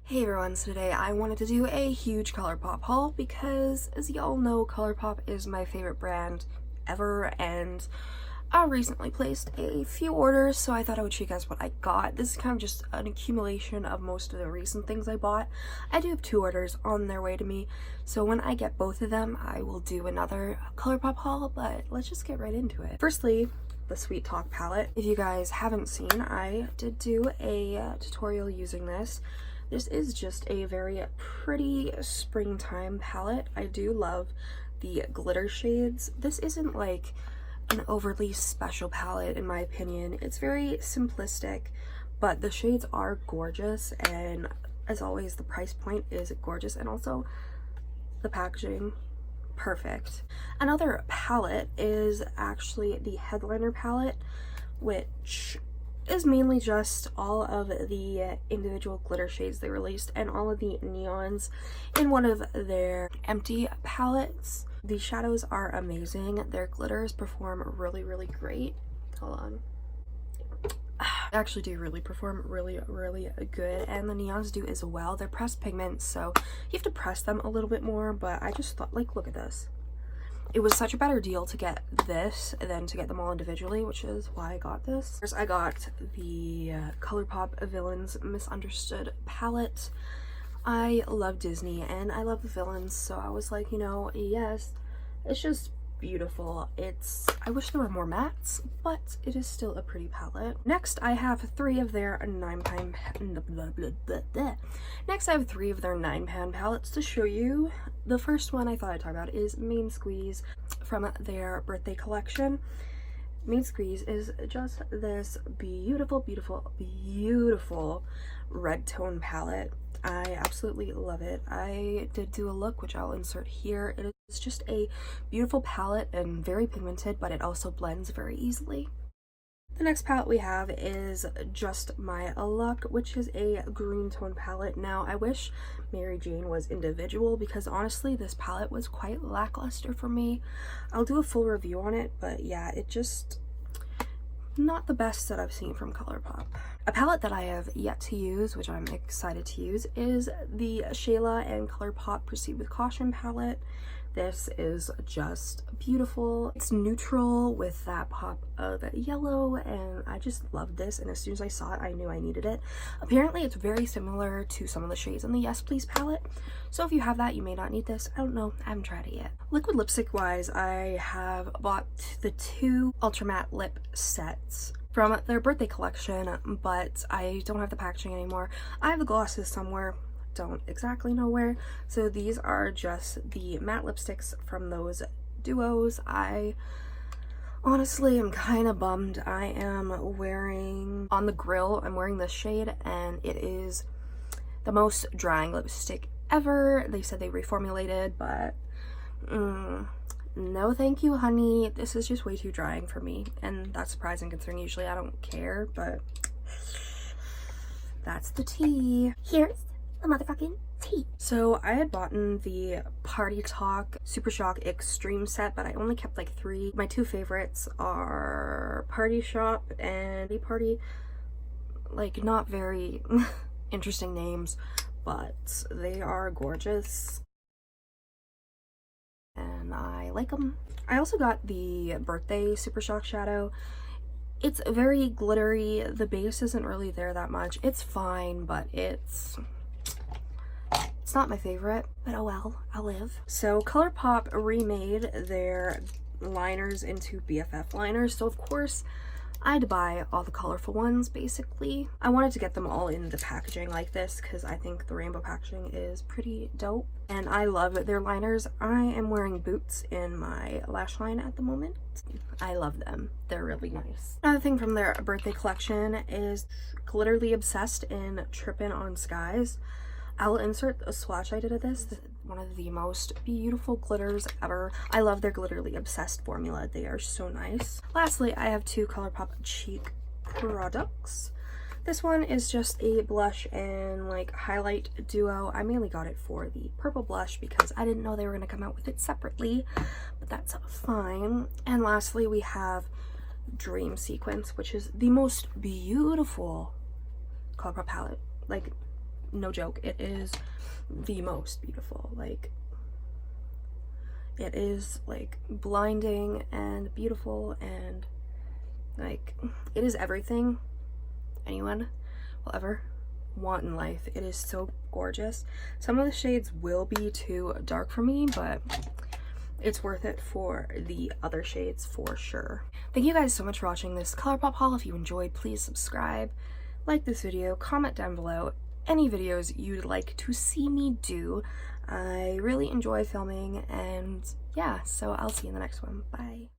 Hey everyone, so today I wanted to do a huge ColourPop haul because, as y'all know, ColourPop is my favorite brand ever, and I recently placed a few orders, so I thought I would show you guys what I got. This is kind of just an accumulation of most of the recent things I bought. I do have 2 orders on their way to me, so when I get both of them, I will do another ColourPop haul, but let's just get right into it. Firstly, the Sweet Talk palette. If you guys haven't seen, I did do a tutorial using this. This is just a very pretty springtime palette. I do love the glitter shades. This isn't like an overly special palette in my opinion. It's very simplistic, but the shades are gorgeous, and as always the price point is gorgeous, and also the packaging perfect. Another palette is actually the Headliner palette, which is mainly just all of the individual glitter shades they released and all of the neons in one of their empty palettes. The shadows are amazing. Their glitters perform really great. Hold on. They actually do really perform really good, and the neons do as well. They're pressed pigments, so you have to press them a little bit more, but I just thought, like, look at this. It was such a better deal to get this than to get them all individually, which is why I got this. First, I got the ColourPop Villains Misunderstood palette. I love Disney and I love the villains, so I was like, you know, yes, it's just beautiful. I wish there were more mattes, but it is still a pretty palette. Next, I have 3 of their 9-pan palettes to show you. The first one I thought I'd talk about is Main Squeeze from their birthday collection. Main Squeeze is just this beautiful red tone palette. I absolutely love it. I did do a look, which I'll insert here. It is just a beautiful palette and very pigmented, but it also blends very easily. The next palette we have is Just My Luck, which is a green tone palette. Now, I wish Mary Jane was individual because honestly, this palette was quite lackluster for me. I'll do a full review on it, but yeah, it just not the best that I've seen from ColourPop. A palette that I have yet to use, which I'm excited to use, is the Shayla and ColourPop Proceed with Caution palette. This is just beautiful. It's neutral with that pop of yellow, and I just love this, and as soon as I saw it, I knew I needed it. Apparently, it's very similar to some of the shades in the Yes Please palette, so if you have that, you may not need this. I don't know. I haven't tried it yet. Liquid lipstick wise, I have bought the 2 Ultra Matte lip sets from their birthday collection, but I don't have the packaging anymore. I have the glosses somewhere. Don't exactly know where. So these are just the matte lipsticks from those duos. I honestly am kind of bummed. I am wearing, on the Grill, I'm wearing this shade, and it is the most drying lipstick ever. They said they reformulated, but no thank you, honey. This is just way too drying for me, and that's surprising considering usually I don't care, but that's the tea. Here's the motherfucking tea. So I had bought the Party Talk Super Shock Extreme set, but I only kept like 3. My 2 favorites are Party Shop and Party. Like, not very interesting names, but they are gorgeous and I like them. I also got the Birthday Super Shock Shadow. It's very glittery. The base isn't really there that much. It's fine, but it's not my favorite, but oh well, I'll live. So ColourPop remade their liners into BFF liners, so of course I had to buy all the colorful ones basically. I wanted to get them all in the packaging like this because I think the rainbow packaging is pretty dope, and I love their liners. I am wearing Boots in my lash line at the moment. I love them. They're really nice. Another thing from their birthday collection is Glitterly Obsessed in Trippin' on Skies. I'll insert a swatch I did of this. One of the most beautiful glitters ever. I love their Glitterly Obsessed formula. They are so nice. Lastly, I have 2 ColourPop cheek products. This one is just a blush and like highlight duo. I mainly got it for the purple blush because I didn't know they were going to come out with it separately, but that's fine. And lastly, we have Dream Sequence, which is the most beautiful ColourPop palette. Like, no joke, it is the most beautiful. Like, it is like blinding and beautiful, and like, it is everything anyone will ever want in life. It is so gorgeous. Some of the shades will be too dark for me, but it's worth it for the other shades for sure. Thank you guys so much for watching this ColourPop haul. If you enjoyed, please subscribe, like this video, comment down below any videos you'd like to see me do. I really enjoy filming, and yeah, so I'll see you in the next one. Bye.